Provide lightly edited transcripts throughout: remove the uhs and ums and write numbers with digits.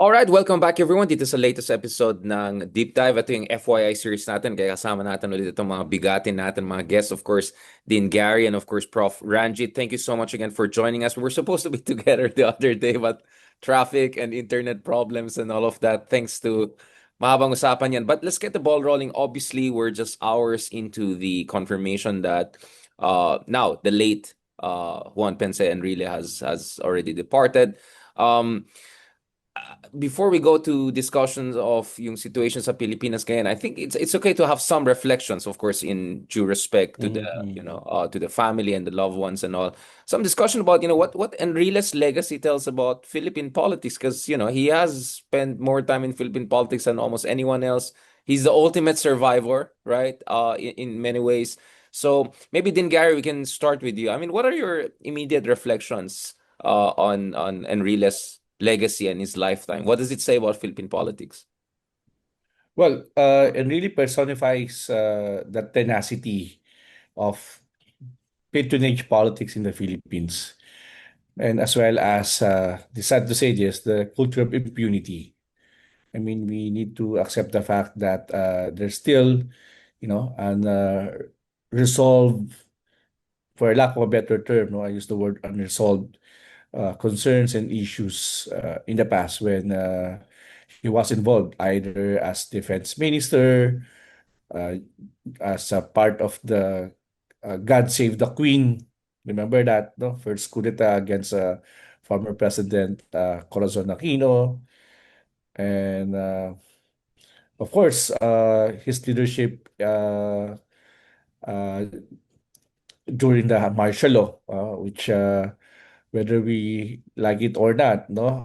Alright, welcome back everyone dito sa latest episode ng Deep Dive. Ito yung FYI series natin. Kaya kasama natin ulit itong mga bigatin natin, mga guests. Of course, Dean Gary and of course, Prof. Ranjit. Thank you so much again for joining us. We were supposed to be together the other day, but traffic and internet problems and all of that. Thanks to mahabang usapan yan. But let's get the ball rolling. Obviously, we're just hours into the confirmation that now the late Juan Pence Enrile has already departed. Um, Before we go to discussions of yung situation sa Pilipinas ngayon, I think it's okay to have some reflections, of course, in due respect to the Mhm. to the family and the loved ones and all. Some discussion about what Enrile's legacy tells about Philippine politics, because he has spent more time in Philippine politics than almost anyone else. He's the ultimate survivor, right? In many ways. So maybe then Gary, we can start with you. I mean, what are your immediate reflections on Enrile's legacy and his lifetime? What does it say about Philippine politics? Well, it really personifies the tenacity of patronage politics in the Philippines, and as well as the sad to say this, the culture of impunity. I mean, we need to accept the fact that there's still, an resolved, for lack of a better term, no, I use the word unresolved concerns and issues in the past when he was involved either as defense minister, uh, as a part of the God Save the Queen. Remember that, no? First coup d'etat against former President Corazon Aquino. And of course, his leadership uh, during the martial law, which whether we like it or not, no,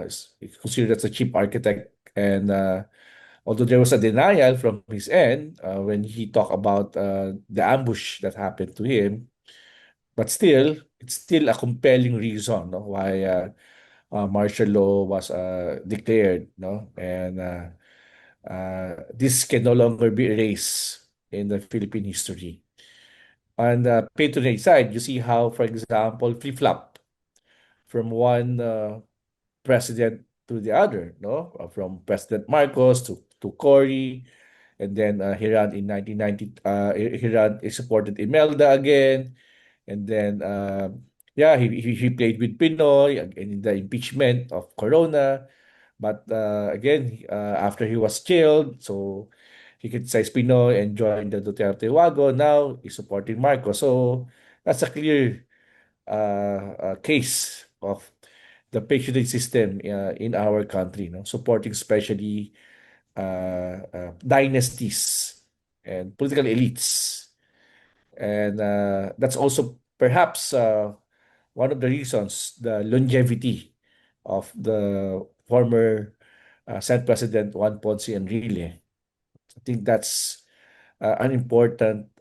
is considered as a chief architect. And although there was a denial from his end when he talked about the ambush that happened to him, but still, it's still a compelling reason, no, why martial law was declared, no, and this can no longer be erased in the Philippine history. On the patronage side, you see how, for example, flip-flop from one president to the other, no? From President Marcos to Cory, and then he ran in 1990. He supported Imelda again, and then yeah, he played with Pinoy in the impeachment of Corona, but again, after he was killed, so he criticized Pinoy and joined the Duterte wagon. Now he's supporting Marcos, so that's a clear case of the patronage system in our country, no? Supporting especially dynasties and political elites. And that's also perhaps one of the reasons, the longevity of the former Senate President Juan Ponce Enrile. I think that's an important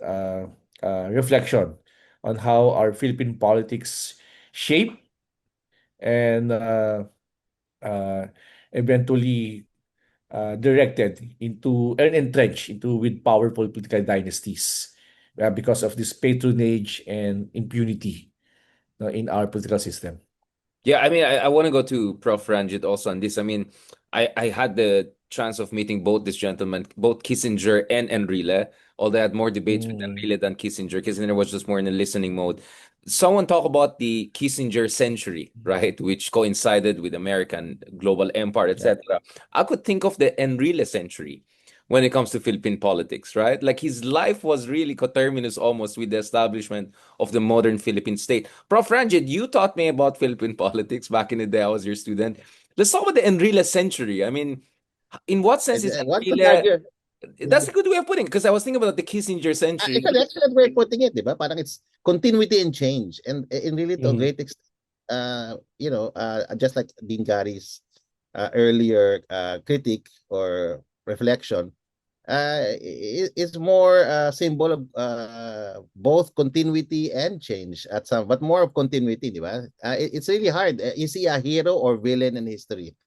reflection on how our Philippine politics shape and uh, eventually directed into and entrenched into with powerful political dynasties because of this patronage and impunity in our political system. Yeah, I mean, I want to go to Prof. Ranjit also on this. I mean, I had the chance of meeting both these gentlemen, both Kissinger and Enrile, although I had more debates with Mm, Enrile than Kissinger. Kissinger was just more in a listening mode. Someone talk about the Kissinger century, right, which coincided with American global empire, yeah. etc. I could think of the Enrile century when it comes to Philippine politics, right? Like his life was really coterminous almost with the establishment of the modern Philippine state. Prof. Ranjit, you taught me about Philippine politics back in the day. I was your student. Let's talk about the Enrile century. I mean, in what sense is And one could Enrile? argue, That's mhm. a good way of putting it because I was thinking about the Kissinger century. It's an excellent way of putting it, di ba? Parang it's continuity and change. And in really to a Mhm. great extent, just like Dean Gary's earlier critique or reflection, it's more symbol of both continuity and change at some, but more of continuity, di ba? It's really hard. Is he a hero or villain in history?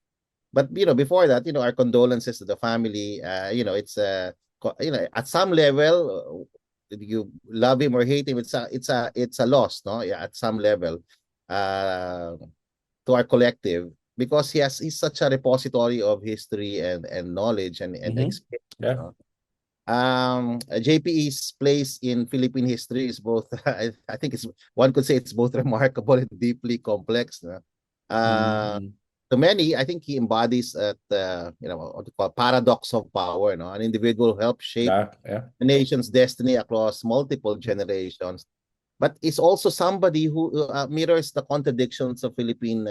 But before that, our condolences to the family. It's at some level, you love him or hate him, it's a loss, no? Yeah, at some level, uh, to our collective. because he's such a repository of history and knowledge and Mhm. experience. Yeah. No? JPE's place in Philippine history is both, I think it's, one could say it's both remarkable and deeply complex. No? Mhm. To many, I think he embodies what you call paradox of power. No, an individual who helps shape Yeah. Yeah. the nation's destiny across multiple generations, but is also somebody who mirrors the contradictions of Philippine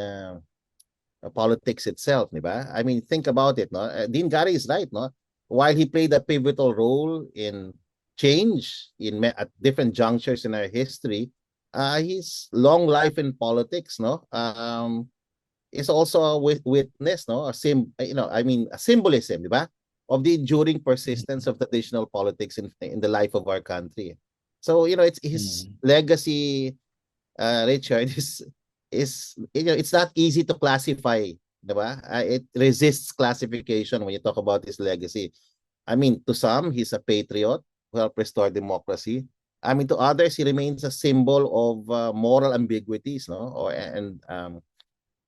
politics itself, di ba? I mean, think about it, no? Dean Gary is right, no? While he played a pivotal role in change at different junctures in our history, his long life in politics, no, is also a witness, no, I mean, a symbolism, di ba, of the enduring persistence of traditional politics in the life of our country. So, it's his Mhm. legacy, Richard, it's not easy to classify, diba? It resists classification when you talk about his legacy. I mean, to some, he's a patriot who helped restore democracy. I mean, to others, he remains a symbol of moral ambiguities, no, and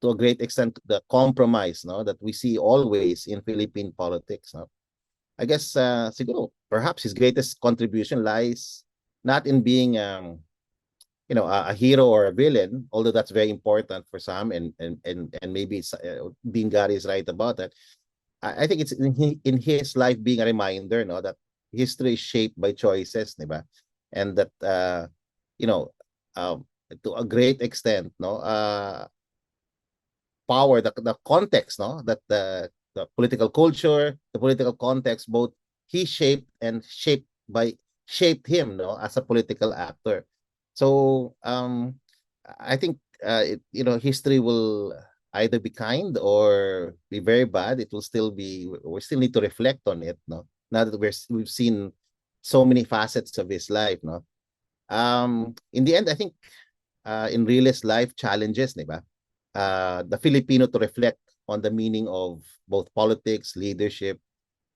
to a great extent, the compromise, no, that we see always in Philippine politics, no. I guess siguro perhaps his greatest contribution lies not in being a hero or a villain, although that's very important for some, and maybe it's, Dean Gary is right about that. I think it's in his life being a reminder, no, that history is shaped by choices, diba? And that you know, to a great extent, no, power, the context, no, that the political culture, the political context, both he shaped and shaped him, no, as a political actor. So I think history will either be kind or be very bad. It will still be, we still need to reflect on it, no, now that we've seen so many facets of his life, no. In the end, I think in realist life challenges, di ba? The Filipino to reflect on the meaning of both politics, leadership,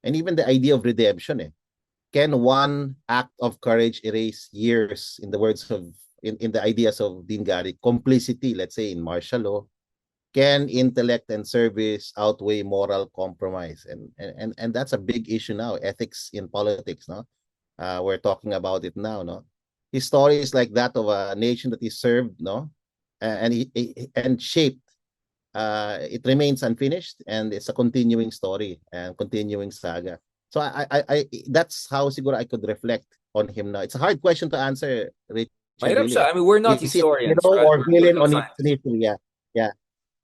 and even the idea of redemption. Can one act of courage erase years, in the words of, in the ideas of Dean Gary, complicity, let's say in martial law? Can intellect and service outweigh moral compromise? And that's a big issue now, ethics in politics, no? We're talking about it now, no? His story is like that of a nation that he served, no? And shaped. It remains unfinished, and it's a continuing story and continuing saga. So that's how siguro I could reflect on him now. It's a hard question to answer, Richard, Mahirap really. siya. I mean, we're not Is he a historians, hero right? or We're villain political on his scientists. history? Yeah, yeah.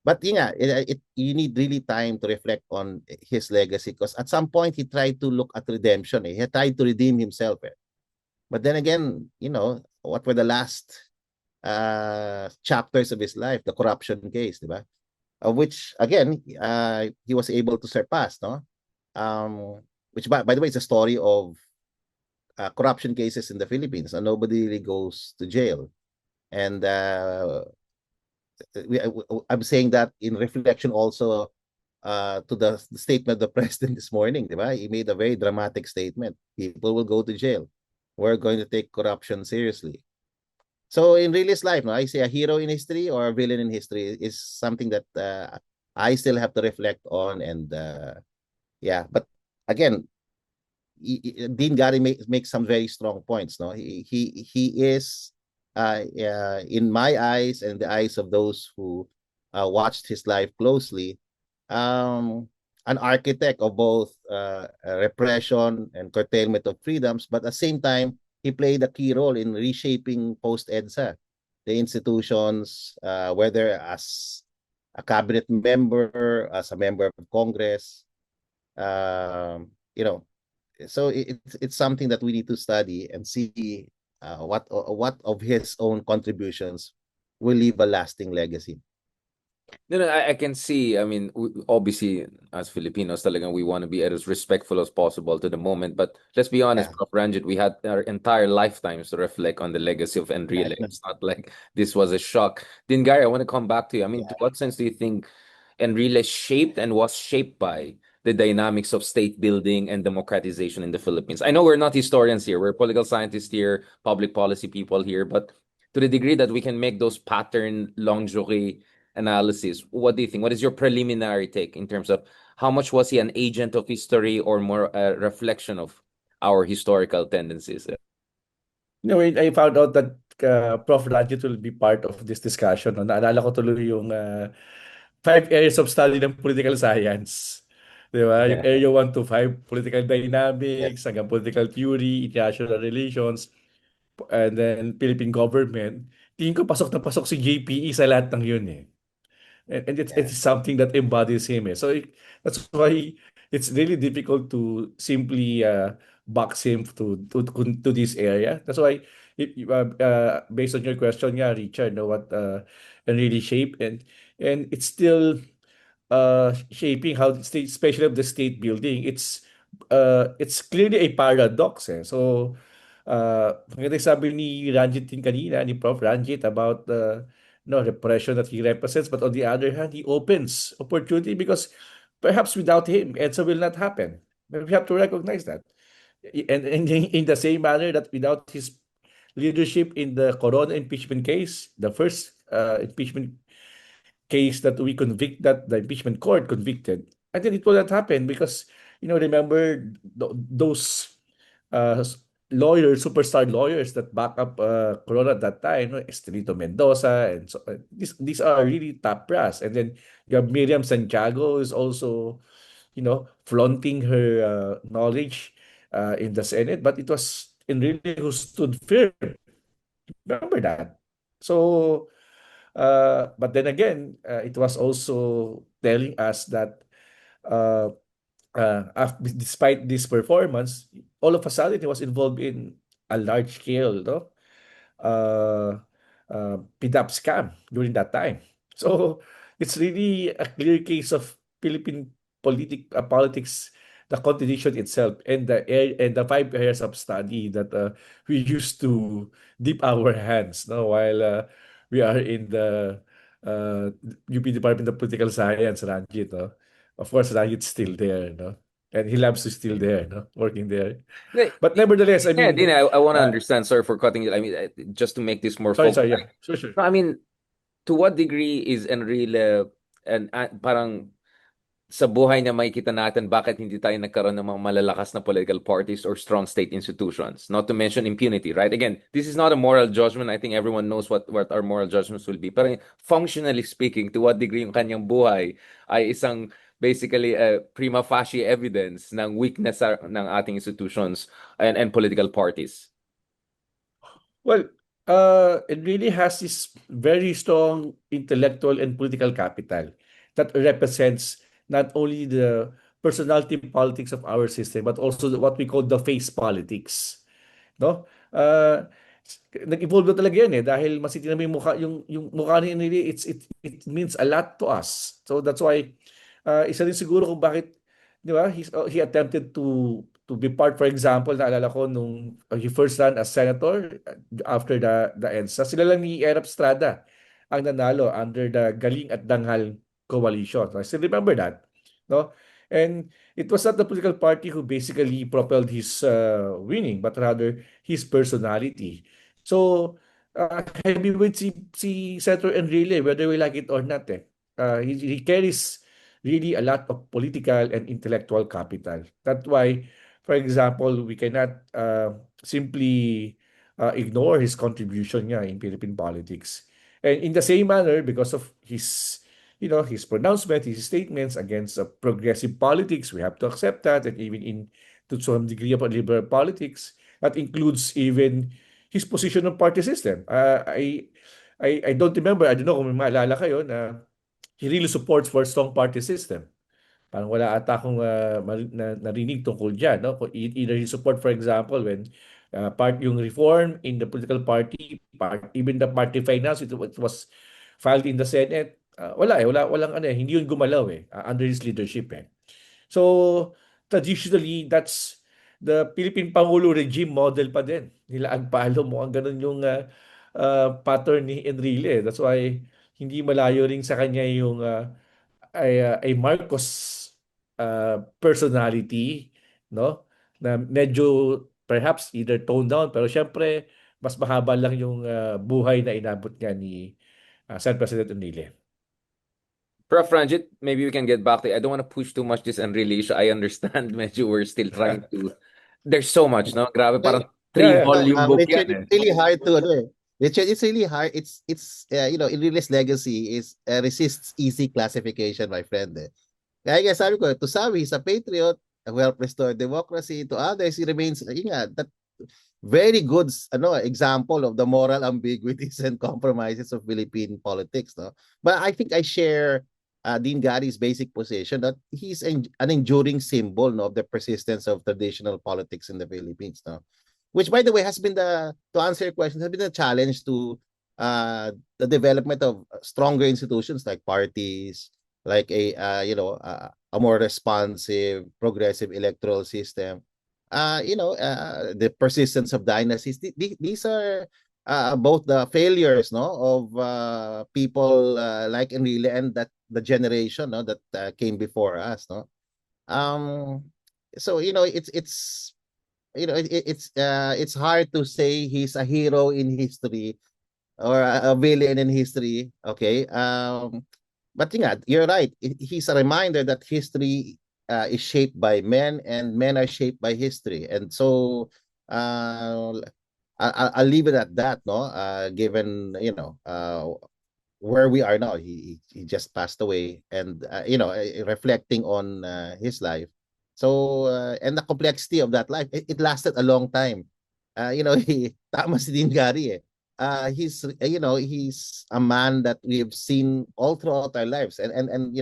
But yeah, you need really time to reflect on his legacy, because at some point he tried to look at redemption. He tried to redeem himself. But then again, what were the last chapters of his life? The corruption case, di ba? Of which again, he was able to surpass, no? Which by the way, is a story of corruption cases in the Philippines, and nobody really goes to jail. And I'm saying that in reflection also to the statement of the president this morning, diba? He made a very dramatic statement. People will go to jail. We're going to take corruption seriously. So in realist life, no, I say a hero in history or a villain in history is something that I still have to reflect on. And yeah, but again, Dean Gary makes some very strong points. No, he is in my eyes and the eyes of those who watched his life closely, um, an architect of both repression and curtailment of freedoms, but at the same time, he played a key role in reshaping post-EDSA, the institutions, whether as a cabinet member, as a member of Congress, um, you know, so it's something that we need to study and see what of his own contributions will leave a lasting legacy. No, no, I can see. I mean, obviously, as Filipinos, talagang we want to be as respectful as possible to the moment. But let's be honest, Yeah, Prof. Ranjit, we had our entire lifetimes to reflect on the legacy of yeah, Enrile. It's not like this was a shock. Dingari, I want to come back to you. I mean, to yeah. what sense do you think Enrile shaped and was shaped by the dynamics of state building and democratization in the Philippines? I know we're not historians here. We're political scientists here, public policy people here, but to the degree that we can make those pattern longerie analysis. What do you think? What is your preliminary take in terms of how much was he an agent of history or more a reflection of our historical tendencies? I found out that Prof. Ranjit will be part of this discussion. No? Naalala ko tuloy yung 5 areas of study ng political science. Di ba? Yung Yeah. area 1 to 5, political Yeah. dynamics, hanggang political theory, international relations, and then Philippine government. Tingin ko pasok na pasok si JPE sa lahat ng yun eh. And Yeah. it's something that embodies him. Eh. So that's why it's really difficult to simply box him to this area. That's why, based on your question, yeah, Richard, know what and really shape and it's still shaping how the state, especially of the state building. It's clearly a paradox. Eh. So maganda yung sabi ni Ranjit din kanina, ni Prof. Ranjit about the no repression that he represents, but on the other hand, he opens opportunity because perhaps without him, EDSA will not happen. We have to recognize that. And in the same manner that without his leadership in the Corona impeachment case, the first impeachment case that we convict, that the impeachment court convicted, and then it will not happen because remember those uh, lawyers, superstar lawyers that back up Corona at that time, no? Estelito Mendoza, and so these are really top brass. And then you have Miriam Santiago is also, flaunting her knowledge in the Senate, but it was Enrile who stood firm. Remember that. So, but then again, it was also telling us that uh, despite this performance, all of a sudden he was involved in a large scale, no, uh, PDAP scam during that time. So it's really a clear case of Philippine politics, the constitution itself, and the 5 areas of study that we used to dip our hands, no, while we are in the UP Department of Political Science, Ranjit, no? Of course, Ranjit's still there, no? And Hilabs is still there, no? Working there. Yeah, But nevertheless, I yeah, mean, Dina, I want to uh, understand. Sorry for cutting it. I mean, just to make this more sorry, focused. yeah. Sure, sure. No, I mean, to what degree is Enrile and parang sa buhay niya makikita natin bakit hindi tayo nagkaroon ng mga malalakas na political parties or strong state institutions. Not to mention impunity, right? Again, this is not a moral judgment. I think everyone knows what our moral judgments will be. Pero functionally speaking, to what degree yung kanyang buhay ay isang basically prima facie evidence ng weakness ng ating institutions and political parties. Well, it really has this very strong intellectual and political capital that represents not only the personality politics of our system, but also what we call the face politics. No? Nag-evolve na talaga yan eh dahil mas mo yung mukha yung mukha ni Enrile, it means a lot to us. So that's why isa rin siguro kung bakit, di ba, he attempted to be part, for example, naalala ko nung he first ran as senator after the EDSA, sila lang ni Erap Estrada ang nanalo under the Galing at Danghal coalition. I still remember that. No? And it was not the political party who basically propelled his winning, but rather his personality. So, heavyweight si Senator Enrile, whether we like it or not, he carries really a lot of political and intellectual capital. That's why, for example, we cannot simply ignore his contribution niya in Philippine politics. And in the same manner, because of his pronouncement, his statements against progressive politics, we have to accept that, and even to some degree of liberal politics, that includes even his position on party system. I don't remember, I don't know kung may maalala kayo na he really supports for strong party system. Parang wala ata akong narinig tungkol dyan. No? Either he support, for example, when yung reform in the political party, even the party finance, it was filed in the Senate. Walang ano hindi yun gumalaw under his leadership So traditionally, that's the Philippine Pangulo regime model pa din. Nila Agpalo mo ang ganun yung pattern ni Enrile. That's why hindi malayo rin sa kanya yung ay Marcos personality, no? Na medyo perhaps either toned down, pero syempre mas mahaba lang yung buhay na inabot niya ni Sen. President Enrile. Prof. Ranjit, maybe we can get back to. I don't want to push too much this Enrile issue. I understand. Medyo we're still trying to. There's so much, no? Grabe, Well, parang Yeah, yeah. three-volume book Richard, yan it's eh. really hard to ano eh. Richard, it's really hard. Enrile's legacy is resists easy classification, my friend. Eh. Kaya nga sabi ko, to some, he's a patriot, who helped restore democracy. To others, he remains, yun nga, that very good example of the moral ambiguities and compromises of Philippine politics. No? But I think I share Dean Gary's basic position that he's an enduring symbol, no, of the persistence of traditional politics in the Philippines. No? Which, by the way, has been to answer your question, has been a challenge to the development of stronger institutions like parties, like a more responsive, progressive electoral system. The persistence of dynasties. These are both the failures, no, of people like Enrile and that the generation, no, that came before us, no. Um, so it's hard to say he's a hero in history or a villain in history. Okay. But you're right. He's a reminder that history is shaped by men, and men are shaped by history. And so I'll leave it at that. No, given where we are now, he just passed away, and reflecting on his life. So and the complexity of that life, it lasted a long time. Tama si Dean Gary eh. He's a man that we have seen all throughout our lives, and I'm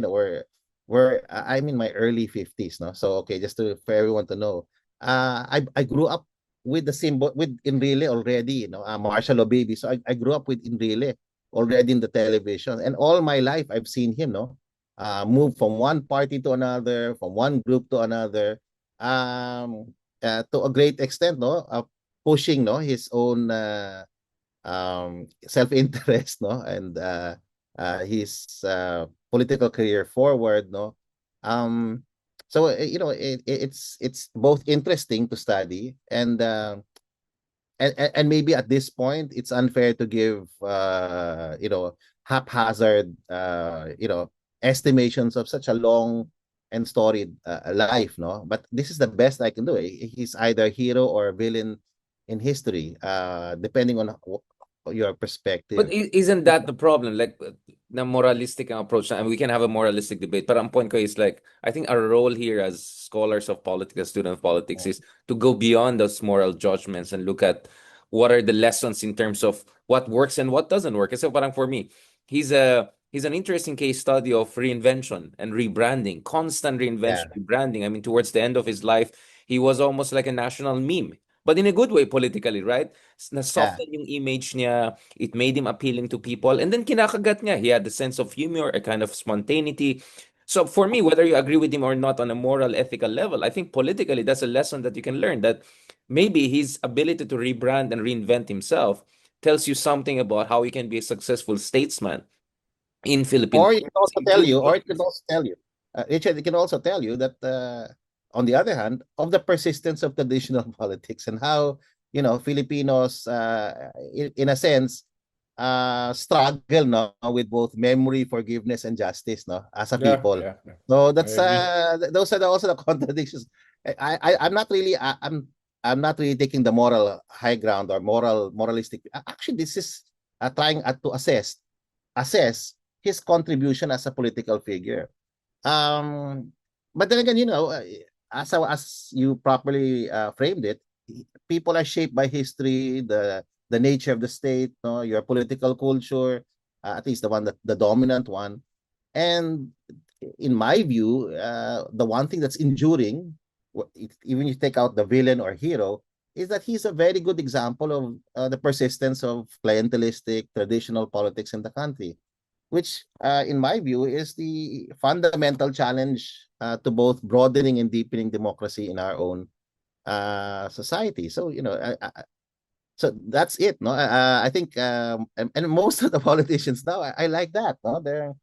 in my early 50s, no. So okay, just for everyone to know, I grew up with the symbol with Enrile already, Marshall O'Baby. So I grew up with Enrile already in the television, and all my life I've seen him, move from one party to another, from one group to another, to a great extent, pushing, his own self-interest, and his political career forward, so it's both interesting to study, and maybe at this point it's unfair to give haphazard estimations of such a long and storied life, but this is the best I can do. He's either hero or villain in history, depending on your But perspective. isn't that the problem? Like, na moralistic ang approach na, and we can have a moralistic debate. But ang point ko is like, I think our role here as scholars of politics, as student of politics, is to go beyond those moral judgments and look at what are the lessons in terms of what works and what doesn't work. So parang for me, he's an interesting case study of reinvention and rebranding, constant Yeah, reinvention, rebranding. I mean, towards the end of his life, he was almost like a national meme. But in a good way politically, right? yeah, Na-soften yung image niya, it made him appealing to people, and then kinakagat niya. He had a sense of humor, a kind of spontaneity. So for me, whether you agree with him or not on a moral, ethical level, I think politically that's a lesson that you can learn, that maybe his ability to rebrand and reinvent himself tells you something about how he can be a successful statesman in Philippine or it can politics, also tell including you, or it can politics. also tell you, Richard, it can also tell you that, on the other hand, of the persistence of traditional politics and how, Filipinos, in a sense, struggle, with both memory, forgiveness, and justice, as a Yeah, people. yeah, yeah. So I that's agree. those are also the contradictions. I'm not really, I'm not really taking the moral high ground or moralistic. Actually, this is trying to assess his contribution as a political figure. Um, but then again, as you properly framed it, people are shaped by history, the nature of the state, your political culture, at least the dominant one. And in my view, the one thing that's enduring, even you take out the villain or hero, is that he's a very good example of the persistence of clientelistic traditional politics in the country, which, in my view, is the fundamental challenge to both broadening and deepening democracy in our own society. So, so that's it. No, I think, and most of the politicians now, I like that. No, they're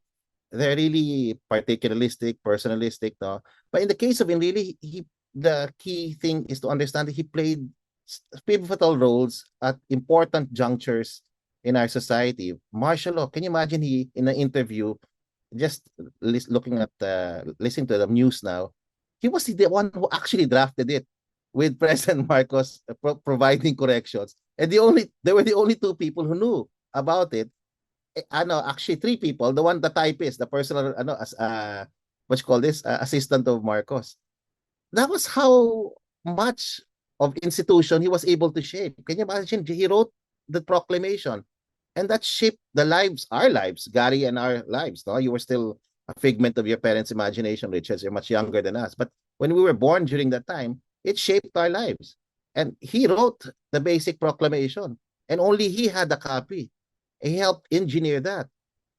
really particularistic, personalistic. No, but in the case of him, really, the key thing is to understand that he played pivotal roles at important junctures in our society. Martial law. Can you imagine he in an interview just looking at listening to the news now, he was the one who actually drafted it with President Marcos providing corrections. And there were the only two people who knew about it. Actually three people. The typist, the personal what you call this, assistant of Marcos. That was how much of institution he was able to shape. Can you imagine? He wrote the proclamation, and that shaped the lives, our lives, Gary and our lives. No, you were still a figment of your parents' imagination, Richard. You're much younger than us, but when we were born during that time, it shaped our lives. And he wrote the basic proclamation, and only he had a copy. He helped engineer that,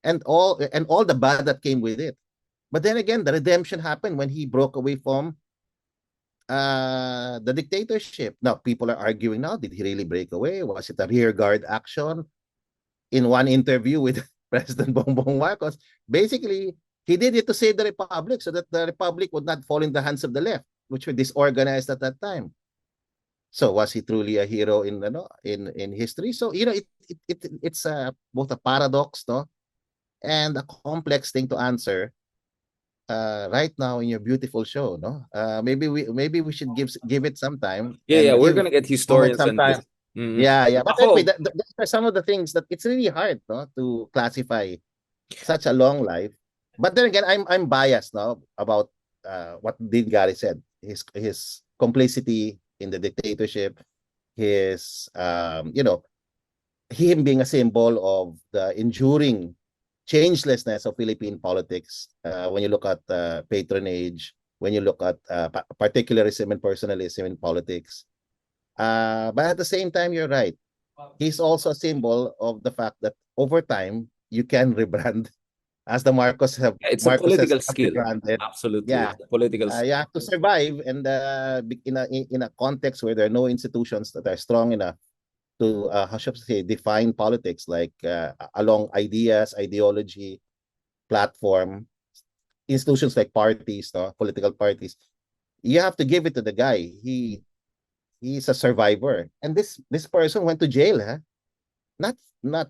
and all the bad that came with it. But then again, the redemption happened when he broke away from the dictatorship. Now, people are arguing now, did he really break away? Was it a rearguard action? In one interview with President Bongbong Marcos, basically, he did it to save the republic so that the republic would not fall in the hands of the left, which were disorganized at that time. So was he truly a hero in history? So it's both a paradox, no, and a complex thing to answer right now in your beautiful show, no? Maybe we should give it some time Yeah, and we're give gonna get Moment historians some on this. time. Yeah. But Ako, anyway, those are some of the things that it's really hard, no, to classify such a long life. But then again, I'm biased now about what Dean Gary said. His complicity in the dictatorship, his him being a symbol of the enduring changelessness of Philippine politics. When you look at patronage, when you look at particularism and personalism in politics. But at the same time, you're right. He's also a symbol of the fact that over time you can rebrand, as the it's a Marcoses political have skill. rebranded. Absolutely, Yeah, it's a political skill. you have to survive, and in a context where there are no institutions that are strong enough to how should I say, define politics, like along ideas, ideology, platform, institutions like parties, no, political parties. You have to give it to the guy. He's a survivor, and this person went to jail, huh? Not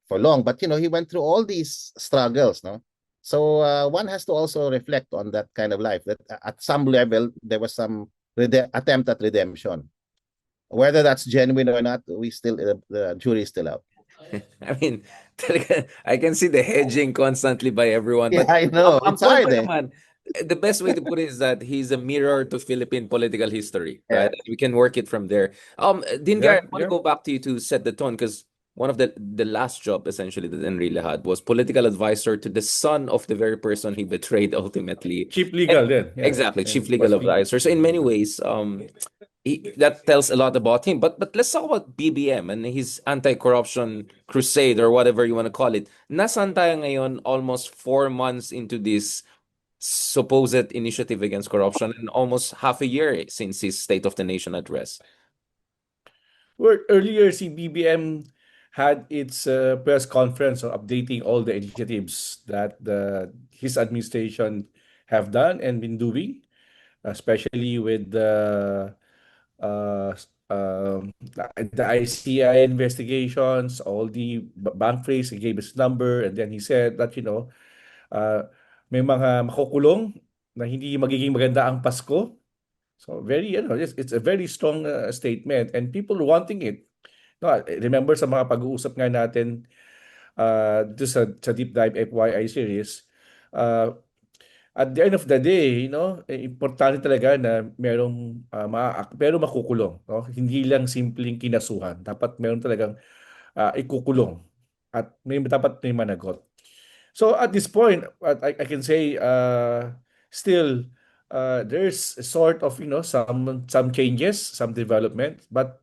for long, but he went through all these struggles, no. So one has to also reflect on that kind of life. That at some level there was some attempt at redemption. Whether that's genuine or not, the jury is still out. I mean, talaga, I can see the hedging constantly by everyone. Yeah, But I know. ang It's point hard, ko eh. naman, the best way to put it is that he's a mirror to Philippine political history, Yeah. right? We can work it from there. Dean Gary, Yeah, I want to yeah. go back to you to set the tone because one of the last job essentially that Enrile had was political advisor to the son of the very person he betrayed ultimately. Chief And legal then. Yeah. exactly, chief And legal was legal. advisor. So in many ways, that tells a lot about him. But let's talk about BBM and his anti-corruption crusade or whatever you want to call it. Nasaan tayo ngayon almost 4 months into this supposed initiative against corruption and almost half a year since his State of the Nation address. Well, earlier, si BBM had its press conference on updating all the initiatives that his administration have done and been doing, especially with uh, the ICI investigations, all the bank freeze. He gave his number, and then he said that uh, may mga makukulong na hindi magiging maganda ang Pasko. So very, it's a very strong statement, and people wanting it. No, I remember sa mga pag-uusap nga natin dito sa Deep Dive FYI series, uh, at the end of the day, importante talaga na merong pero makukulong, no? Hindi lang simpleng kinasuhan. Dapat meron talagang ikukulong at dapat may managot. So at this point, what I can say, still there's sort of some changes, some development, but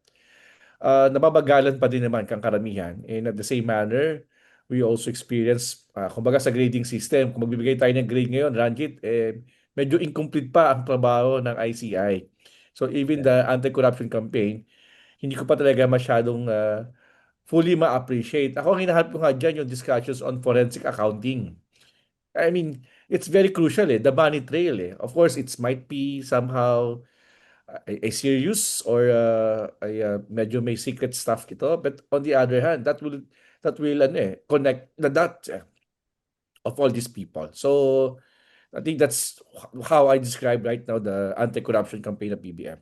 nababagalan pa din naman kang karamihan. And at the same manner, we also experience, kumbaga sa grading system, kung magbibigay tayo ng grade ngayon, Ranjit, medyo incomplete pa ang trabaho ng ICI. So even the anti-corruption campaign, hindi ko pa talaga masyadong fully ma-appreciate. Ako, ang hinahanap ko nga dyan yung discussions on forensic accounting. I mean, it's very crucial, the money trail. Of course, it might be somehow a serious or medyo may secret stuff ito, but on the other hand, that will connect the dot of all these people. So I think that's how I describe right now the anti-corruption campaign of BBM.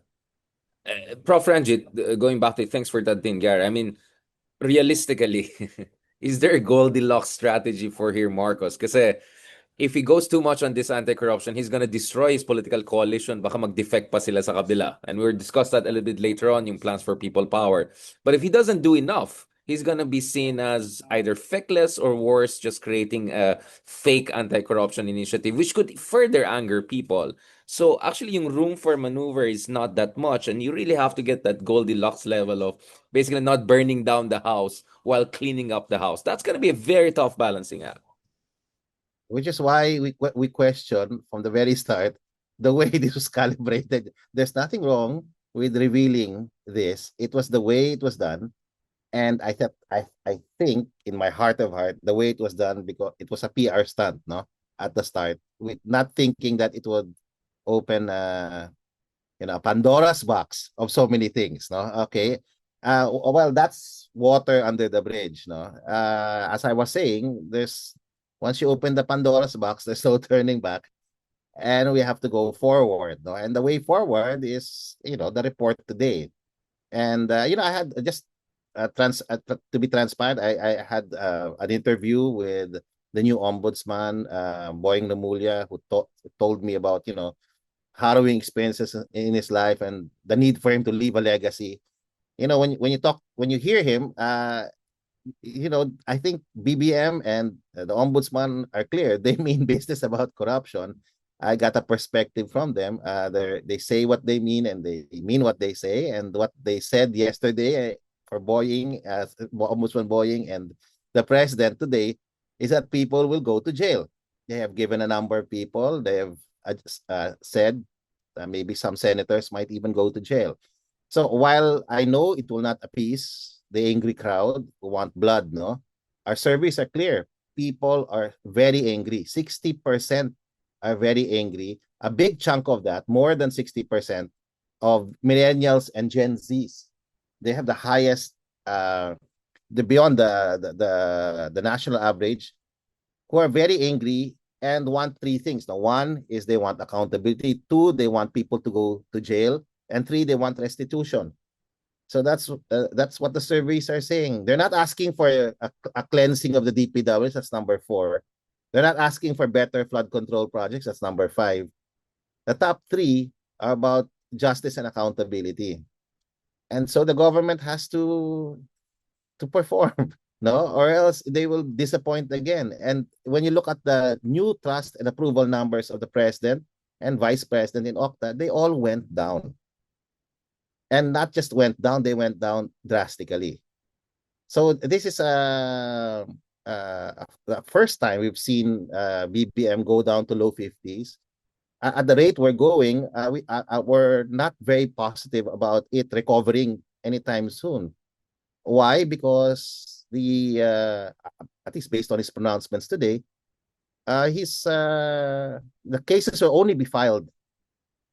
Prof. Ranjit, going back to thanks for that thing, Gary. I mean, realistically, is there a Goldilocks strategy for here, Marcos? Kasi if he goes too much on this anti-corruption, he's gonna destroy his political coalition. Baka mag-defect pa sila sa kabila. And we'll discuss that a little bit later on, yung plans for people power. But if he doesn't do enough, he's gonna be seen as either feckless or worse, just creating a fake anti-corruption initiative, which could further anger people. So actually, yung room for maneuver is not that much, and you really have to get that Goldilocks level of basically not burning down the house while cleaning up the house. That's gonna be a very tough balancing act. Which is why we question from the very start the way this was calibrated. There's nothing wrong with revealing this. It was the way it was done. And I think in my heart of heart, the way it was done, because it was a PR stunt, no, at the start, with not thinking that it would open Pandora's box of so many things, no. Okay. Well, that's water under the bridge, no. As I was saying, once you open the Pandora's box, there's no turning back, and we have to go forward, no. And the way forward is, the report today. And I had just to be transparent, I had an interview with the new ombudsman, Boying Remulla, who told me about harrowing experiences in his life and the need for him to leave a legacy. When you hear him, I think BBM and the ombudsman are clear. They mean business about corruption. I got a perspective from them. They say what they mean and they mean what they say. And what they said yesterday for Boying, Ombudsman Boying, and the president today is that people will go to jail. They have given a number of people. They have said maybe some senators might even go to jail. So while I know it will not appease the angry crowd who want blood, no, our surveys are clear. People are very angry. 60% are very angry. A big chunk of that, more than 60% of millennials and Gen Zs, they have the highest, beyond the national average, who are very angry and want three things. Now, one is they want accountability. Two, they want people to go to jail. And three, they want restitution. So that's what the surveys are saying. They're not asking for a cleansing of the DPWs. That's number 4. They're not asking for better flood control projects. That's number 5. The top 3 are about justice and accountability. And so the government has to perform, no, or else they will disappoint again. And when you look at the new trust and approval numbers of the president and vice president in Octa, they all went down. And not just went down, they went down drastically. So this is the first time we've seen BBM go down to low 50s. At the rate we're going, we're not very positive about it recovering anytime soon. Why? Because at least based on his pronouncements today, the cases will only be filed,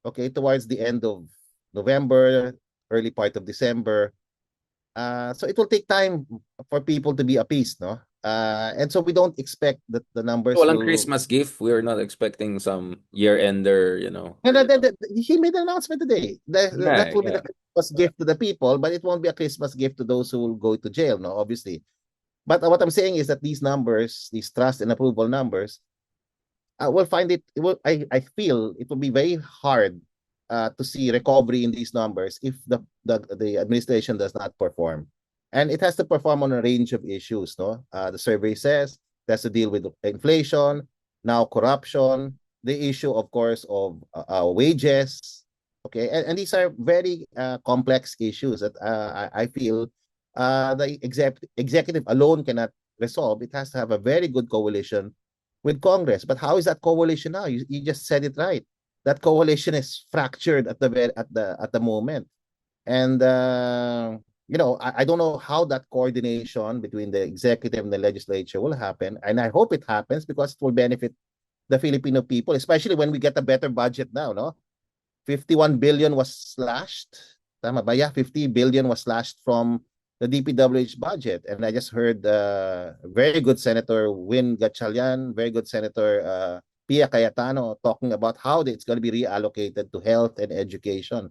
okay, towards the end of November, early part of December. So it will take time for people to be appeased, no? And so we don't expect that the numbers Walang will... Christmas gift. We are not expecting some year-ender, And he made an announcement today. That will be the Christmas gift to the people, but it won't be a Christmas gift to those who will go to jail, no, obviously. But what I'm saying is that these numbers, these trust and approval numbers, we'll find it, I feel it will be very hard to see recovery in these numbers if the administration does not perform. And it has to perform on a range of issues, no? The survey says it has to deal with inflation, now corruption, the issue, of course, of wages, okay? And these are very complex issues that I feel the executive alone cannot resolve. It has to have a very good coalition with Congress. But how is that coalition now? You just said it right. That coalition is fractured at the moment, and I don't know how that coordination between the executive and the legislature will happen, and I hope it happens because it will benefit the Filipino people, especially when we get a better budget now. No, 51 billion was slashed. Tama ba? Yeah, 50 billion was slashed from the DPWH budget. And I just heard very good Senator Win Gatchalian, very good Senator Pia Cayetano talking about how it's going to be reallocated to health and education.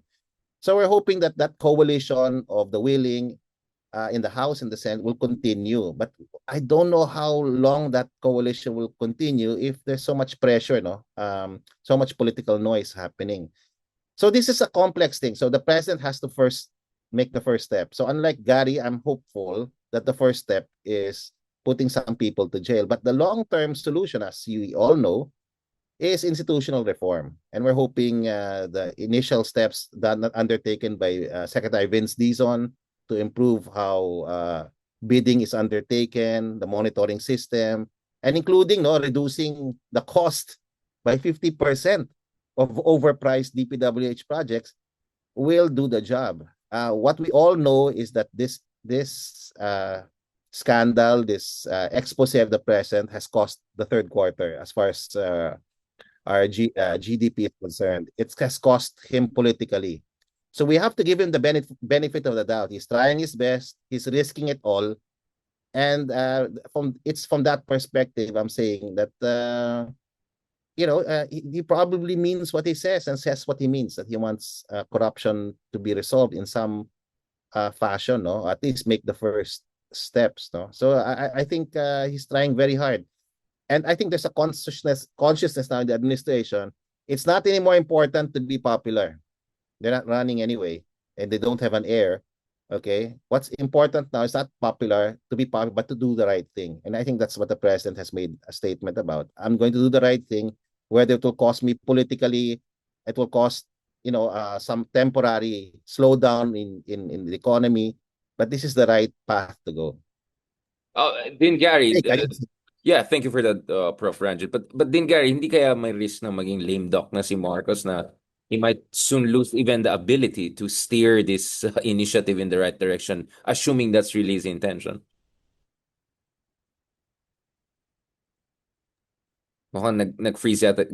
So we're hoping that that coalition of the willing in the House and the Senate will continue. But I don't know how long that coalition will continue if there's so much pressure, no? So much political noise happening. So this is a complex thing. So the president has to first make the first step. So unlike Gary, I'm hopeful that the first step is putting some people to jail. But the long-term solution, as you all know, is institutional reform. And we're hoping the initial steps that undertaken by Secretary Vince Dizon to improve how bidding is undertaken, the monitoring system, and including reducing the cost by 50% of overpriced DPWH projects will do the job. What we all know is that this scandal, this expose of the president has cost the third quarter as far as our GDP is concerned. It has cost him politically. So we have to give him the benefit of the doubt. He's trying his best. He's risking it all. And from that perspective, I'm saying that he probably means what he says and says what he means, that he wants corruption to be resolved in some fashion, no? At least make the first steps, no? So I think he's trying very hard. And I think there's a consciousness now in the administration. It's not anymore important to be popular. They're not running anyway, and they don't have an heir. Okay, what's important now is not to be popular, but to do the right thing. And I think that's what the president has made a statement about. I'm going to do the right thing, whether it will cost me politically, it will cost some temporary slowdown in the economy, but this is the right path to go. Din Gary, Hey, yeah, thank you for that, Prof. Ranjit. But Din Gary, hindi kaya may risk na maging lame duck na si Marcos na he might soon lose even the ability to steer this initiative in the right direction, assuming that's really his intention? Mukhang nag-freeze yata.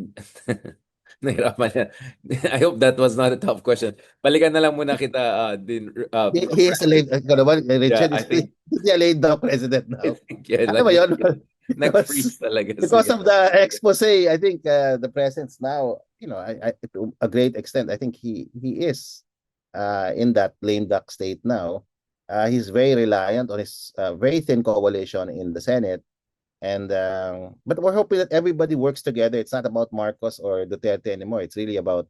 Nahirapan niya. I hope that was not a tough question. Balikan na lang muna kita, Din. he is a late, Richard, I think, is he a late down president I now? think, yeah, Ano ba yun? nag-freeze talaga Because siya. of the expose, I think the president's now, to a great extent, I think he is in that lame duck state now. He's very reliant on his very thin coalition in the Senate. And but we're hoping that everybody works together. It's not about Marcos or Duterte anymore. It's really about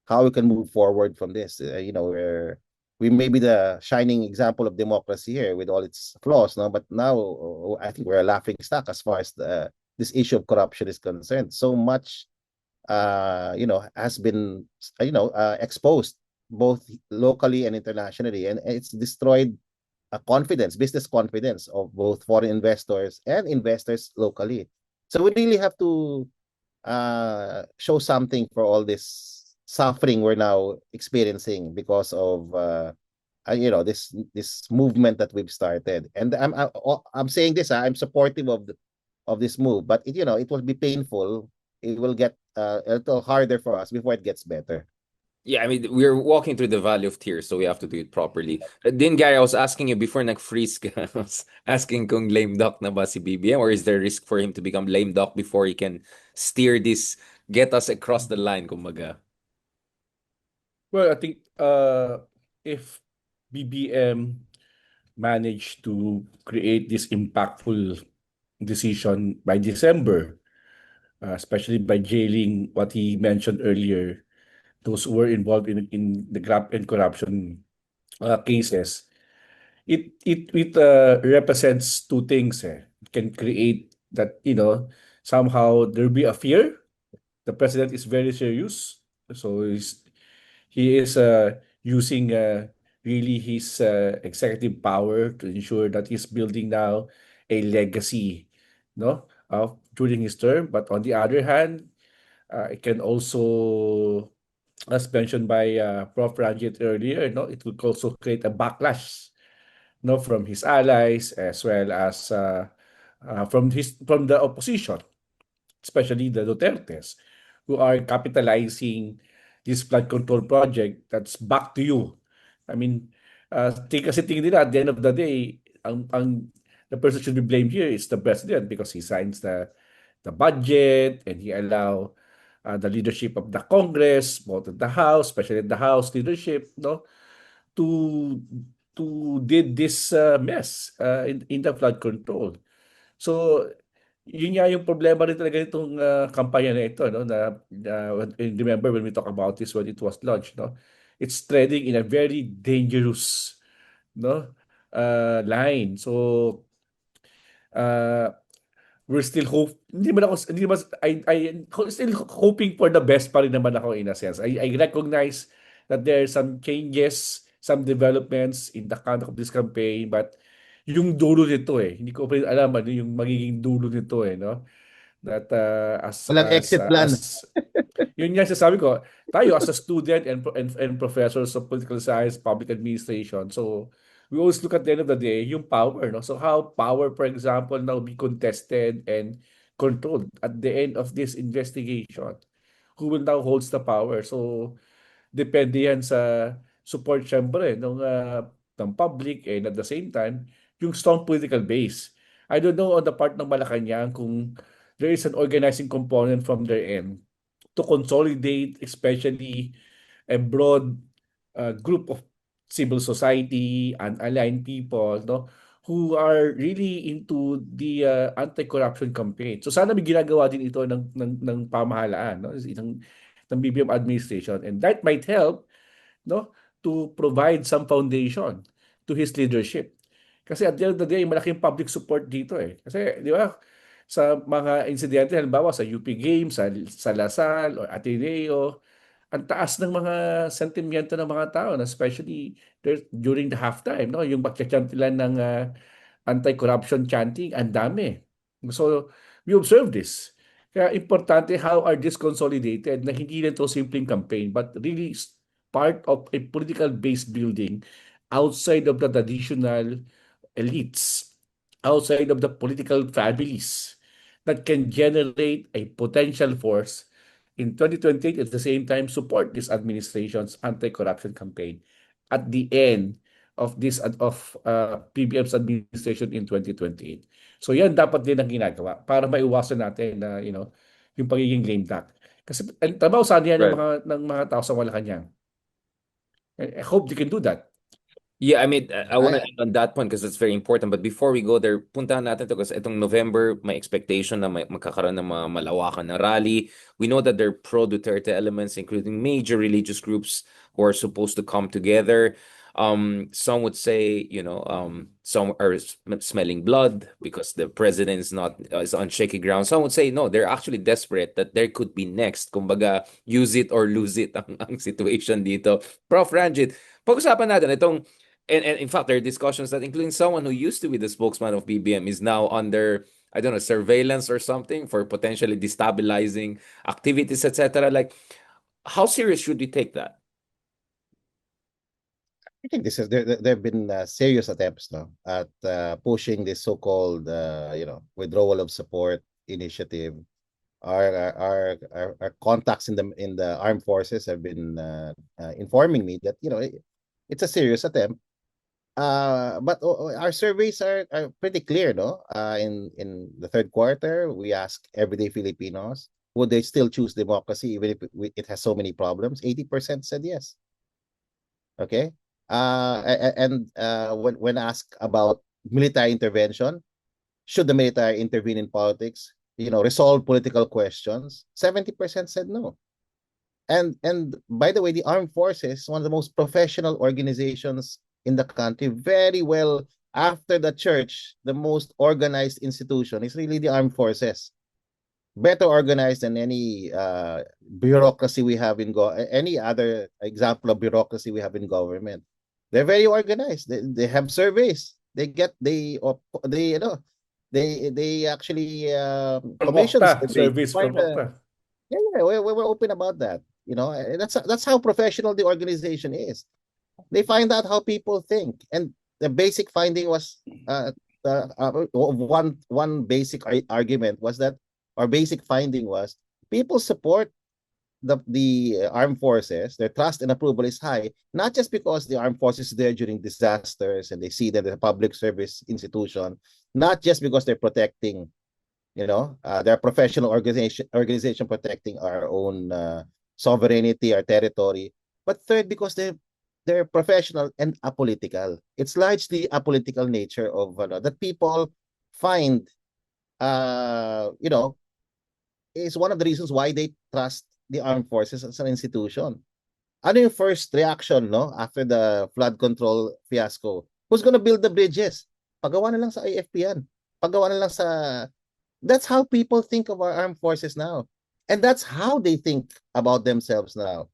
how we can move forward from this. Where we may be the shining example of democracy here with all its flaws, no? But now I think we're a laughing stock as far as this issue of corruption is concerned. So much, has been, exposed both locally and internationally, and it's destroyed business confidence of both foreign investors and investors locally. So we really have to show something for all this suffering we're now experiencing because of this movement that we've started. And I'm saying this, I'm supportive of this move, but it will be painful. It will get a little harder for us before it gets better. Yeah, I mean, we're walking through the valley of tears, so we have to do it properly. Din Gary, I was asking you before nag-freeze ka, I was asking kung lame duck na ba si BBM, or is there risk for him to become lame duck before he can steer this, get us across the line, kumbaga? Well, I think if BBM managed to create this impactful decision by December, especially by jailing what he mentioned earlier, those who were involved in the graft and corruption cases, it represents two things. It can create that, somehow there'll be a fear. The president is very serious, so he is using really his executive power to ensure that he's building now a legacy, no, during his term. But on the other hand, it can also, as mentioned by Prof. Ranjit earlier, it will also create a backlash, from his allies as well as from the opposition, especially the Dutertes, who are capitalizing this flood control project that's back to you. I mean, Kasi tingin nila at the end of the day, the person should be blamed here is the president because he signs the budget and he allow the leadership of the Congress, both of the House, especially the House leadership, no, to did this mess in the flood control. So yun nga yung problema rin talaga itong kampanya na ito, no, remember when we talk about this when it was launched, no, it's treading in a very dangerous, no, line. So uh, we're still hindi man still hoping for the best pa rin naman ako in a sense. I recognize that there are some changes, some developments in the conduct of this campaign, but yung dulo nito hindi ko pa rin alam ano yung magiging dulo nito no, that Walang exit plan. yun nga sasabi ko, tayo as a student and professors of political science, public administration, so we always look at the end of the day yung power, no? So how power, for example, now be contested and controlled at the end of this investigation? Who will now holds the power? So depende yan sa support syempre ng public and at the same time yung strong political base. I don't know on the part ng Malacanang kung there is an organizing component from their end to consolidate especially a broad group of civil society and aligned people, no, who are really into the anti-corruption campaign. So sana may ginagawa din ito ng pamahalaan, no, ng BBM administration, and that might help, no, to provide some foundation to his leadership. Kasi at the end of the day, malaking public support dito Kasi, di ba, sa mga insidente, halimbawa sa UP Games, sa Lasal or Ateneo, ang taas ng mga sentimiento ng mga tao, especially during the halftime, no? Yung pagchachant nila ng anti-corruption chanting, ang dami. So, we observe this. Kaya importante how are this consolidated na hindi lang ito simpleng campaign but really part of a political base building outside of the traditional elites, outside of the political families that can generate a potential force in 2028 at the same time support this administration's anti-corruption campaign at the end of PBM's administration in 2028. So yan dapat din ang ginagawa para maiwasan natin na yung pagiging lame duck. Kasi ang trabaho sana yan Right. ng mga tao sa Malacanang. I hope they can do that. Yeah, I mean, I want to end on that point because it's very important. But before we go there, puntahan natin to kasi itong November, may expectation na magkakaroon ng mga malawakan na rally. We know that there are pro-Duterte elements, including major religious groups who are supposed to come together. Some would say, some are smelling blood because the president is on shaky ground. Some would say, no, they're actually desperate that there could be next. Kumbaga, use it or lose it ang situation dito. Prof. Ranjit, pag-usapan natin itong. And in fact, there are discussions that including someone who used to be the spokesman of BBM is now under, I don't know, surveillance or something for potentially destabilizing activities, etc. Like, how serious should we take that? I think there have been serious attempts at pushing this so-called withdrawal of support initiative. Our contacts in the armed forces have been informing me that it's a serious attempt. But our surveys are pretty clear, no? In the third quarter, we asked everyday Filipinos, would they still choose democracy even if it has so many problems? 80% said yes. Okay. And when asked about military intervention, should the military intervene in politics, resolve political questions, 70% said no. And by the way, the armed forces, one of the most professional organizations in the country, very well after the church, the most organized institution is really the armed forces. Better organized than any bureaucracy we have any other example of bureaucracy we have in government. They're very organized. They have surveys. They actually commissions Service promokta. Yeah, we're open about that. That's how professional the organization is. They find out how people think, and the basic finding was one basic argument was that our basic finding was people support the armed forces, their trust and approval is high, not just because the armed forces is there during disasters and they see them as a public service institution, not just because they're protecting, their professional organization protecting our own sovereignty, our territory, but third, because they're professional and apolitical. It's largely apolitical nature of that people find, is one of the reasons why they trust the armed forces as an institution. Ano yung first reaction, no, after the flood control fiasco? Who's gonna build the bridges? Pagawa na lang sa AFP yan. Pagawa na lang sa... That's how people think of our armed forces now. And that's how they think about themselves now.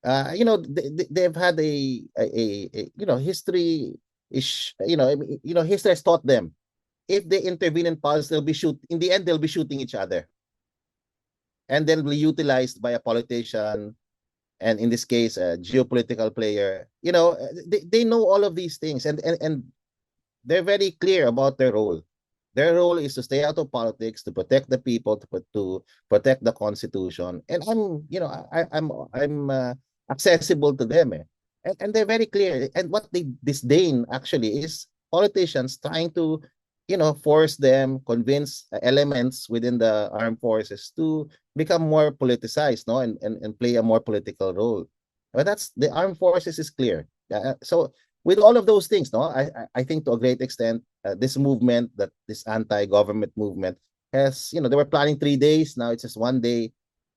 They've had history is, history has taught them. If they intervene in politics, in the end, they'll be shooting each other. And then be utilized by a politician, and in this case, a geopolitical player. They know all of these things, and they're very clear about their role. Their role is to stay out of politics, to protect the people, to protect the Constitution. And I'm accessible to them, and they're very clear. And what they disdain actually is politicians trying to, force them, convince elements within the armed forces to become more politicized, no, and play a more political role. But that's the armed forces is clear. So with all of those things, no, I think to a great extent, this movement, this anti-government movement, has, they were planning 3 days. Now it's just 1 day.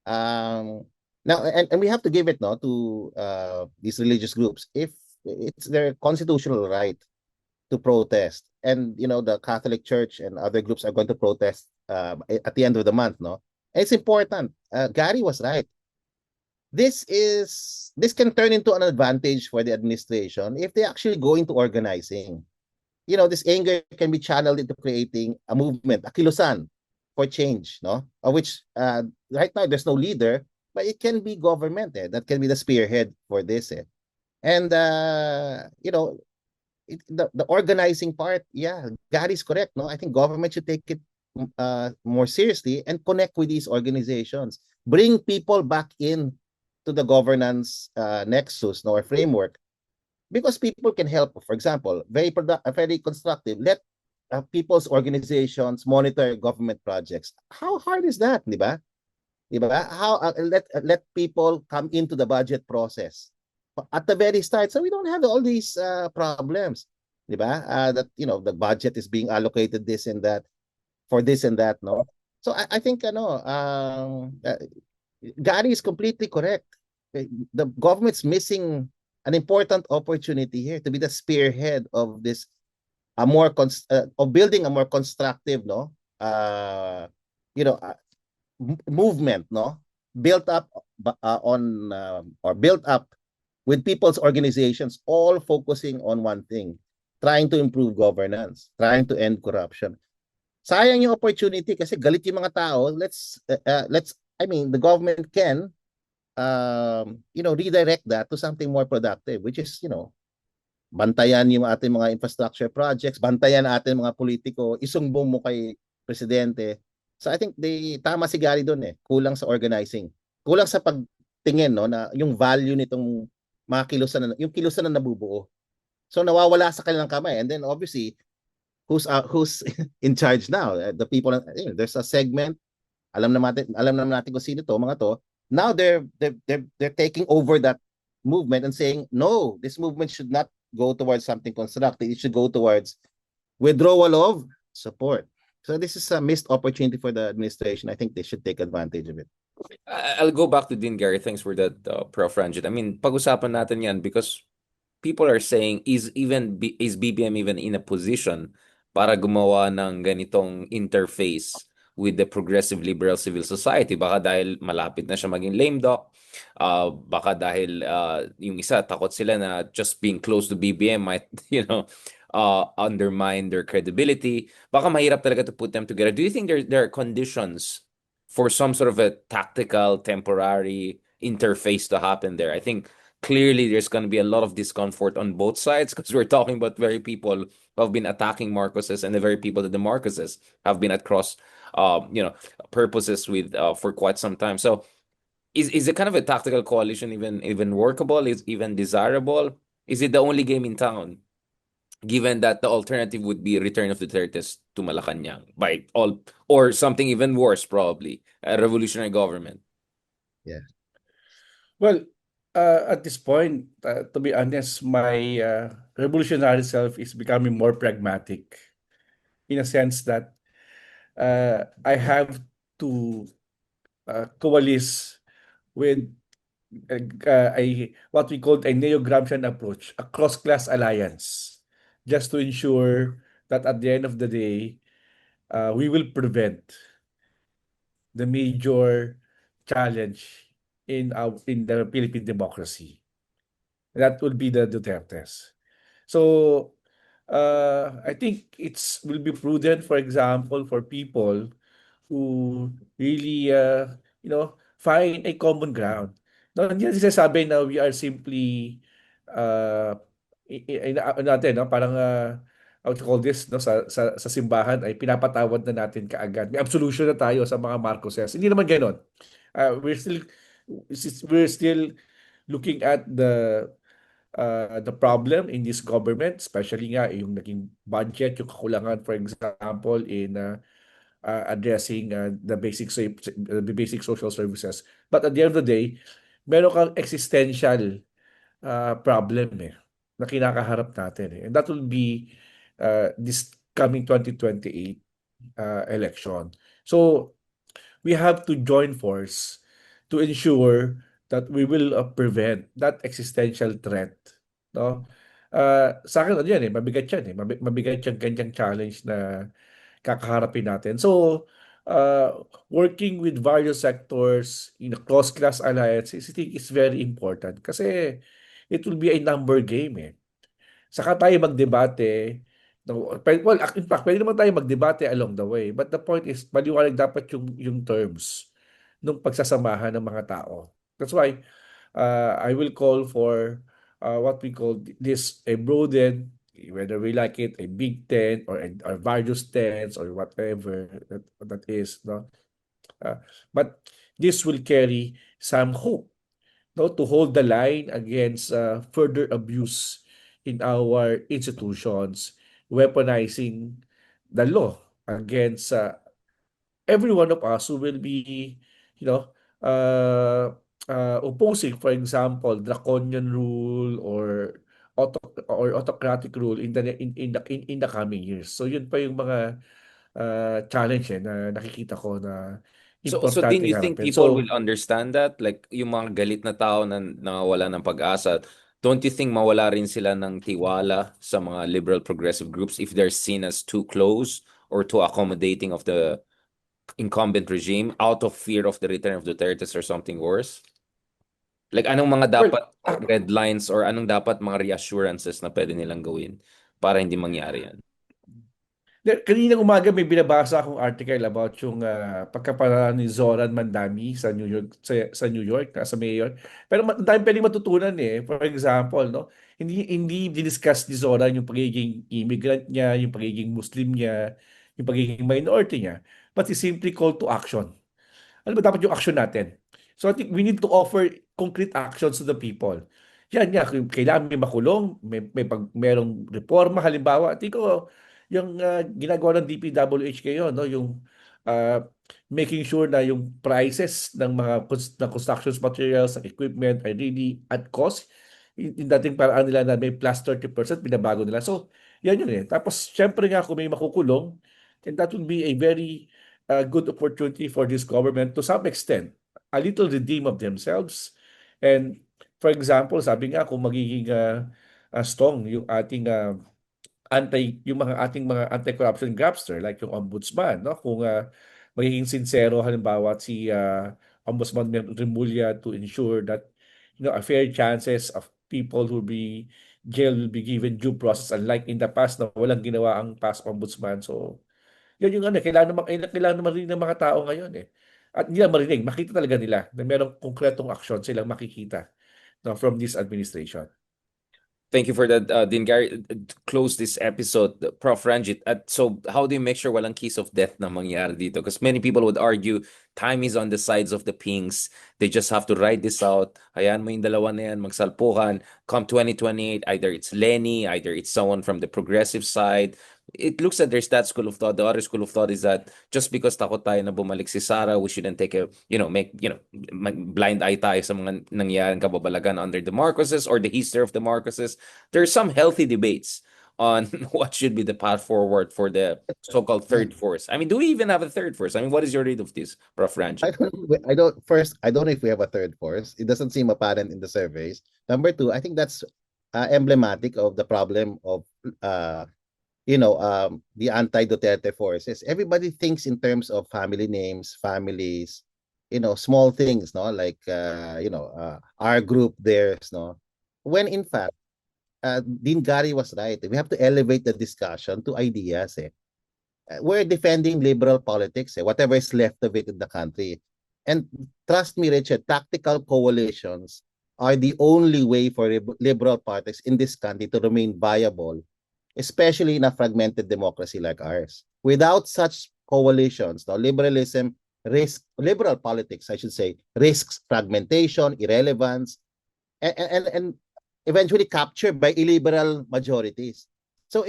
Now, and we have to give it, no, to these religious groups, if it's their constitutional right to protest, and the Catholic Church and other groups are going to protest at the end of the month, no. And it's important. Gary was right. This can turn into an advantage for the administration if they actually go into organizing. This anger can be channeled into creating a movement, a kilusan for change, no? Of which right now there's no leader, but it can be government that can be the spearhead for this. And the organizing part, yeah, Gary's correct, no? I think government should take it more seriously and connect with these organizations. Bring people back in to the governance nexus, no, or framework, because people can help. For example, very constructive. Let people's organizations monitor government projects. How hard is that, di ba? How let people come into the budget process at the very start, so we don't have all these problems, di ba? That the budget is being allocated this and that for this and that, no. So I think Gary is completely correct. The government's missing an important opportunity here to be the spearhead of this, of building a more constructive, no, movement, no, built up built up with people's organizations, all focusing on one thing: trying to improve governance, trying to end corruption. Sayang yung opportunity kasi galit yung mga tao. The government can redirect that to something more productive, which is, bantayan yung ating mga infrastructure projects, bantayan ating mga politiko, isumbong mo kay presidente. So I think tama si Gary doon kulang sa organizing. Kulang sa pagtingin, no, na yung value nitong mga kilusan, yung kilusan na nabubuo. So nawawala sa kanilang kamay, and then obviously who's in charge now? The people, there's a segment, alam naman natin kung sino to, mga to. Now they're taking over that movement and saying, no, this movement should not go towards something constructive. It should go towards withdrawal of support. So this is a missed opportunity for the administration. I think they should take advantage of it. I'll go back to Dean Gary. Thanks for that, Prof. Ranjit. I mean, pag-usapan natin yan because people are saying, is BBM even in a position para gumawa ng ganitong interface with the progressive liberal civil society? Baka dahil malapit na siya maging lame duck, baka dahil yung isa takot sila na just being close to BBM might undermine their credibility. Baka mahirap talaga to put them together. Do you think there are conditions for some sort of a tactical, temporary interface to happen there? I think clearly there's going to be a lot of discomfort on both sides because we're talking about very people who have been attacking Marcoses and the very people that the Marcoses have been at cross purposes with for quite some time. So Is it kind of a tactical coalition even workable? Is even desirable? Is it the only game in town? Given that the alternative would be return of Duterte's to Malacanang by all, or something even worse, probably a revolutionary government. Well, at this point, to be honest, my revolutionary self is becoming more pragmatic in a sense that I have to coalesce with a what we call a neo-Gramscian approach, a cross-class alliance, just to ensure that at the end of the day, we will prevent the major challenge in the Philippine democracy. That would be the Dutertes. So I think it's will be prudent, for example, for people who really find a common ground. No, hindi natin sinasabi na we are simply uh, natin, no? Parang how to call this, no? Sa simbahan ay pinapatawad na natin kaagad. May absolution na tayo sa mga Marcoses. Hindi naman ganoon. We're still looking at the problem in this government, especially nga yung naging budget, yung kakulangan, for example, in addressing the basic social services. But at the end of the day, meron kang existential problem na kinakaharap natin And that will be this coming 2028 election. So we have to join force to ensure that we will prevent that existential threat. No? Sa akin, ano yan mabigat yan mabigat yung ganyang challenge na kakaharapin natin. So, working with various sectors in a cross-class alliance, I think is very important kasi it will be a number game Saka tayo magdebate. No, well, in fact, pwede naman tayo magdebate along the way. But the point is, maliwanag dapat yung terms ng pagsasamahan ng mga tao. That's why I will call for what we call this a broadened, whether we like it, a big tent or various tents or whatever that is. No? But this will carry some hope to hold the line against further abuse in our institutions, weaponizing the law against every one of us who will be, you know, opposing, for example, draconian rule or autocratic rule in the coming years. So yun pa yung mga challenge na nakikita ko na So din importante you think harapin. people So will understand that? Like yung mga galit na tao na nawala ng pag-asa, don't you think mawala rin sila ng tiwala sa mga liberal progressive groups if they're seen as too close or too accommodating of the incumbent regime out of fear of the return of Duterte or something worse? Like anong mga well, dapat red lines or anong dapat mga reassurances na pwede nilang gawin para hindi mangyari yan? Kaninang umaga may binabasa akong article about yung pagkapanalo ni Zoran Mandami sa New York sa New York sa mayor. Pero ang dami pwedeng matutunan For example, no, hindi diniscuss ni Zoran yung pagiging immigrant niya, yung pagiging Muslim niya, yung pagiging minority niya. But he simply called to action. Ano ba dapat yung action natin? So I think we need to offer concrete actions to the people. Yan nga, kung kailangan may makulong, merong reforma, halimbawa, tingin ko yung ginagawa ng DPWH ngayon, no, yung uh, making sure na yung prices ng mga ng construction materials, ng equipment ay really at cost. Yung dating paraan nila na may plus 30%, binabago nila. So, yan yun Tapos, syempre nga, kung may makukulong, then that would be a very good opportunity for this government to some extent, a little redeem of themselves. And for example, sabi nga kung magiging strong yung ating yung mga ating mga anti-corruption grabster like yung ombudsman, no? Kung magiging sincero halimbawa si Ombudsman Remulla to ensure that a fair chances of people who will be jailed will be given due process unlike in the past na walang ginawa ang past ombudsman. So yun yung kailangan naman rin ng mga tao ngayon At hindi lang marinig, makita talaga nila na merong konkretong aksyon silang makikita no, from this administration. Thank you for that, Dean Gary. To close this episode, Prof. Ranjit. So, how do you make sure walang kiss of death na mangyari dito? Because many people would argue time is on the sides of the Pinks. They just have to ride this out. Hayaan mo yung dalawa na yan, magsalpukan. Come 2028, either it's Lenny, either it's someone from the progressive side. It looks that there's that school of thought. The other school of thought is that just because takot tayo na bumalik si Sara, we shouldn't take blind eye tayo sa mga nangyaring kababalagan under the Marcoses or the history of the Marcoses. There's some healthy debates on what should be the path forward for the so-called third force. I mean, do we even have a third force? I mean, what is your read of this, Prof. Ranjit? I don't know if we have a third force. It doesn't seem apparent in the surveys. Number two, I think that's emblematic of the problem of the anti-Duterte forces. Everybody thinks in terms of family names, families, small things, no, like our group, theirs, no. When in fact, Dean Gary was right. We have to elevate the discussion to ideas. We're defending liberal politics, whatever is left of it in the country. And trust me, Richard, tactical coalitions are the only way for liberal parties in this country to remain viable, especially in a fragmented democracy like ours. Without such coalitions, liberal politics, I should say, risks fragmentation, irrelevance, and eventually captured by illiberal majorities. So,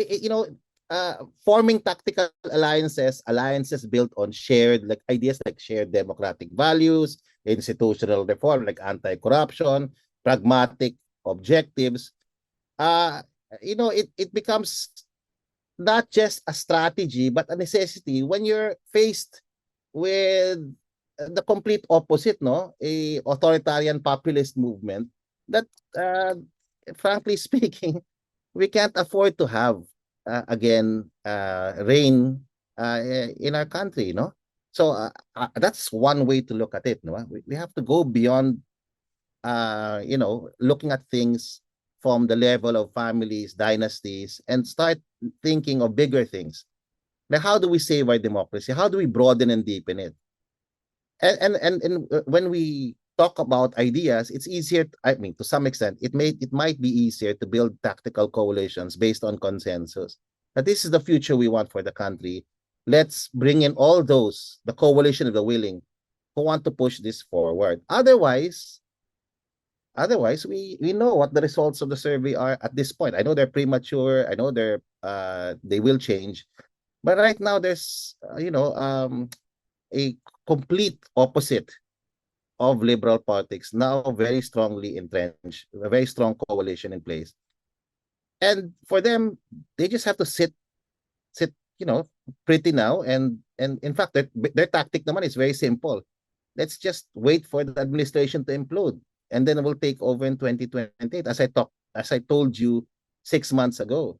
forming tactical alliances built on shared ideas like shared democratic values, institutional reform like anti-corruption, pragmatic objectives, it becomes not just a strategy but a necessity when you're faced with the complete opposite, no, a authoritarian populist movement that frankly speaking we can't afford to have again reign in our country, no. So that's one way to look at it, no. We have to go beyond looking at things from the level of families, dynasties, and start thinking of bigger things. Like, how do we save our democracy? How do we broaden and deepen it? And when we talk about ideas, it's easier. I mean, to some extent, it might be easier to build tactical coalitions based on consensus. But this is the future we want for the country. Let's bring in all those, the coalition of the willing, who want to push this forward. Otherwise, we know what the results of the survey are at this point. I know they're premature. I know they will change, but right now there's a complete opposite of liberal politics now, very strongly entrenched, a very strong coalition in place. And for them, they just have to sit, pretty now. And in fact, their tactic naman is very simple. Let's just wait for the administration to implode, and then we'll take over in 2028, as I told you 6 months ago.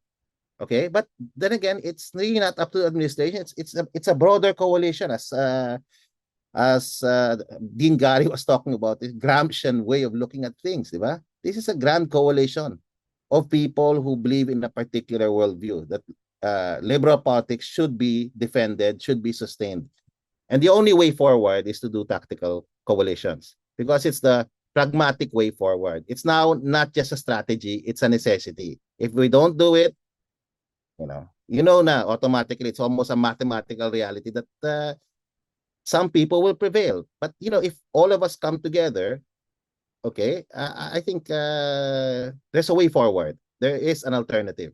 Okay, but then again, it's really not up to the administration. It's a broader coalition, as Dean Gary was talking about, this Gramscian way of looking at things, diba? This is a grand coalition of people who believe in a particular worldview, that liberal politics should be defended, should be sustained. And the only way forward is to do tactical coalitions, because it's the pragmatic way forward. It's now not just a strategy, it's a necessity. If we don't do it, now automatically it's almost a mathematical reality that some people will prevail. But if all of us come together, okay, I think there's a way forward. There is an alternative.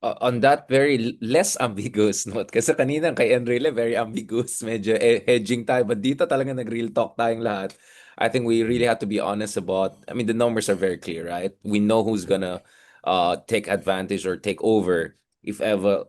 On that very less ambiguous note, kasi kanina kay Enrile very ambiguous, medyo hedging tayo, but dito talaga nag-real talk tayong lahat. I think we really have to be honest about, I mean, the numbers are very clear, right? We know who's gonna take advantage or take over if ever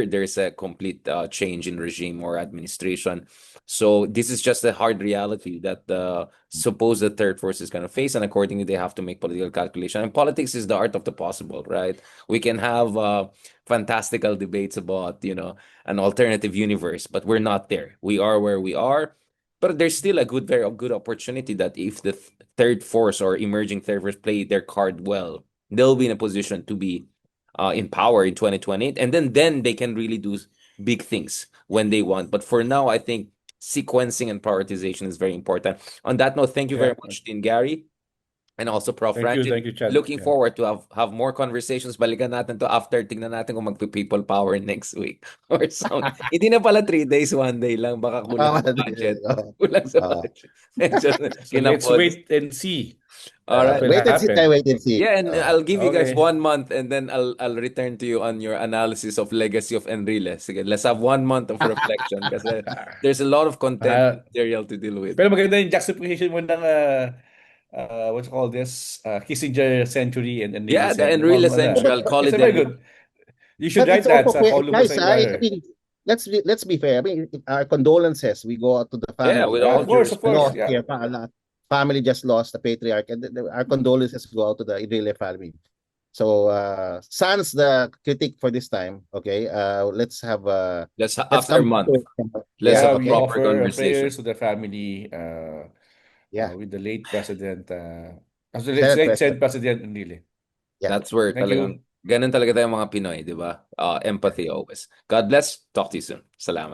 there's a complete change in regime or administration. So this is just a hard reality that the supposed third force is gonna face, and accordingly they have to make political calculation. And politics is the art of the possible, right? We can have fantastical debates about an alternative universe, but we're not there. We are where we are. But there's still a very good opportunity that if the third force or emerging third force play their card well, they'll be in a position to be in power in 2028, and then they can really do big things when they want. But for now, I think sequencing and prioritization is very important. On that note, thank you very much, Dean Gary. And also Prof. Ranjit, Thank you, Chad. looking Yeah. forward to have more conversations. Balikan natin to after. Tingnan natin kung magpi-people power next week or something. Hindi na pala 3 days, 1 day lang. Baka kulang sa budget. Kulang sa Ah. budget. Medyo So let's kinapos. wait and see All what right. will Wait and see, happen. wait and see. Yeah, and I'll give you guys Okay. 1 month and then I'll return to you on your analysis of legacy of Enrile. Sige, let's have 1 month of reflection kasi there's a lot of content Ah, material to deal with. pero maganda yung juxtaposition mo ng what you call this, Kissinger century and Yeah, the Enrile Enrile century. century. I'll call It's it a very the good. You should But write it's that also sa Paulo guys, Jose I Ibarra. mean, let's be fair. I mean, our condolences. We go out to the family. Yeah, with Yeah, all of due course, respect. Lost yeah. here, family just lost the patriarch, and our condolences go out to the Enrile family. So, sans the critique for this time, okay. Let's have Let's let's after a come month. to Let's Yeah, have a we okay. proper offer conversation. prayers to the family Yeah, with the late President, Senate Senate President. President Enrile. Yeah. That's where Thank talagang you. ganun talaga tayo mga Pinoy, di ba? Empathy always. God bless. Talk to you soon. Salamat.